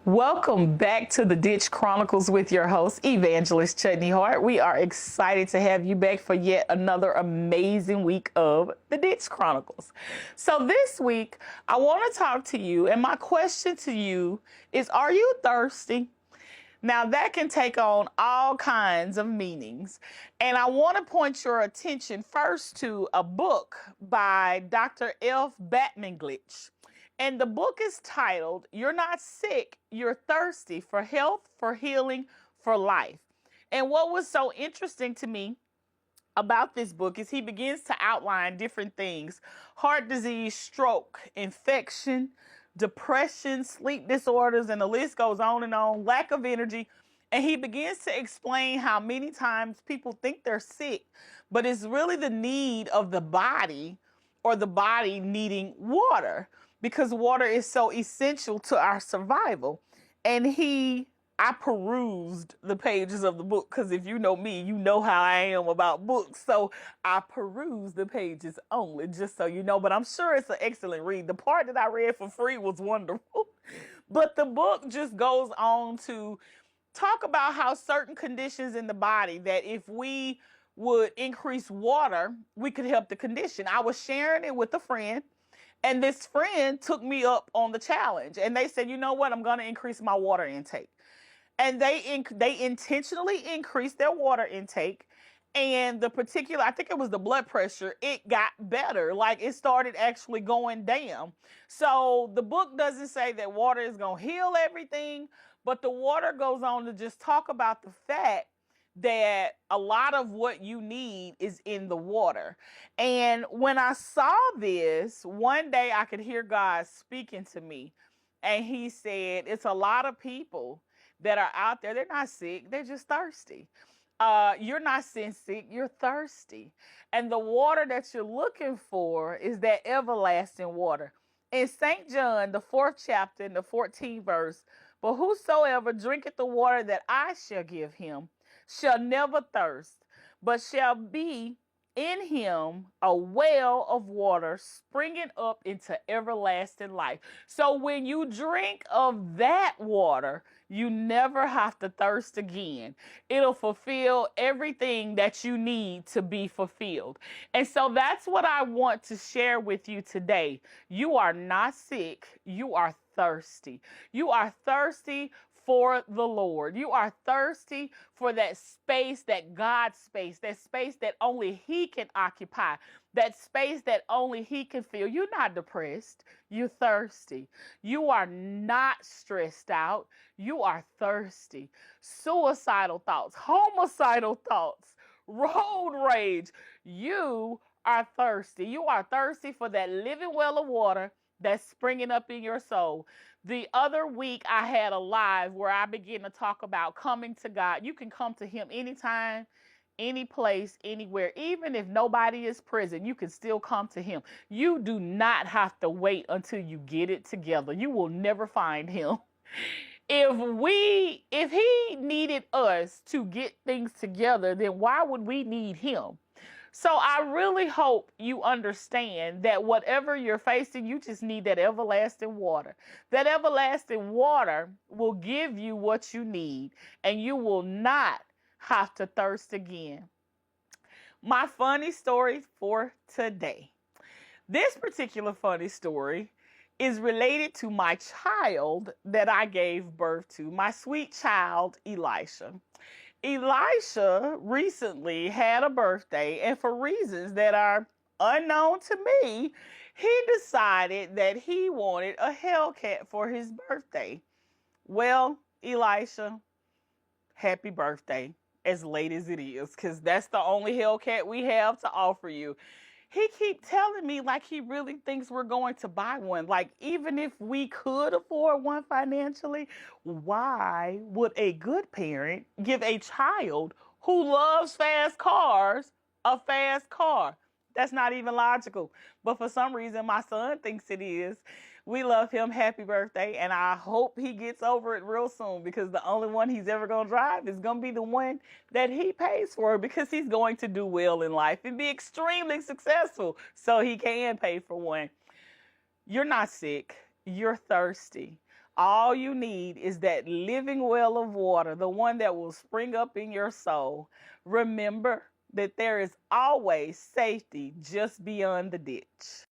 Welcome back to the Ditch Chronicles with your host, Evangelist Chutney Hart. We are excited to have you back for yet another amazing week of the Ditch Chronicles. So this week, I want to talk to you, and my question to you is, are you thirsty? Now, that can take on all kinds of meanings. And I want to point your attention first to a book by Dr. F. Batmanglich. And the book is titled, You're Not Sick, You're Thirsty for Health, for Healing, for Life. And what was so interesting to me about this book is he begins to outline different things: heart disease, stroke, infection, depression, sleep disorders, and the list goes on, lack of energy. And he begins to explain how many times people think they're sick, but it's really the need of the body or the body needing water because water is so essential to our survival. And I perused the pages of the book because if you know me, you know how I am about books. So I perused the pages only, just so you know. But I'm sure it's an excellent read. The part that I read for free was wonderful. But the book just goes on to talk about how certain conditions in the body, that if we would increase water, we could help the condition. I was sharing it with a friend, and this friend took me up on the challenge. And they said, you know what, I'm going to increase my water intake. And they intentionally increased their water intake, and the particular, I think it was the blood pressure, it got better. Like it started actually going down. So the book doesn't say that water is going to heal everything, but the water goes on to just talk about the fact that a lot of what you need is in the water. And when I saw this, one day I could hear God speaking to me, and he said, it's a lot of people that are out there. They're not sick, they're just thirsty. You're not sin sick, you're thirsty. And the water that you're looking for is that everlasting water. In St. John, the 4th chapter, in the 14th verse, but whosoever drinketh the water that I shall give him shall never thirst, but shall be in him a well of water springing up into everlasting life. So when you drink of that water, you never have to thirst again. It'll fulfill everything that you need to be fulfilled. And so that's what I want to share with you today. You are not sick, you are thirsty. You are thirsty for the Lord. You are thirsty for that space, that God space, that space that only He can occupy, that space that only He can fill. You're not depressed, you're thirsty. You are not stressed out, you are thirsty. Suicidal thoughts, homicidal thoughts, road rage, you are thirsty. You are thirsty for that living well of water that's springing up in your soul. The other week, I had a live where I began to talk about coming to God. You can come to Him anytime, any place, anywhere. Even if nobody is present, you can still come to Him. You do not have to wait until you get it together. You will never find Him. If He needed us to get things together, then why would we need Him? So I really hope you understand that whatever you're facing, you just need that everlasting water. That everlasting water will give you what you need, and you will not have to thirst again. My funny story for today. This particular funny story is related to my child that I gave birth to, my sweet child, Elisha. Elisha recently had a birthday, and for reasons that are unknown to me, he decided that he wanted a Hellcat for his birthday. Well, Elisha, happy birthday, as late as it is, because that's the only Hellcat we have to offer you. He keep telling me like he really thinks we're going to buy one. Like, even if we could afford one financially, why would a good parent give a child who loves fast cars a fast car? That's not even logical. But for some reason, my son thinks it is. We love him. Happy birthday. And I hope he gets over it real soon, because the only one he's ever going to drive is going to be the one that he pays for, because he's going to do well in life and be extremely successful so he can pay for one. You're not sick. You're thirsty. All you need is that living well of water, the one that will spring up in your soul. Remember that there is always safety just beyond the ditch.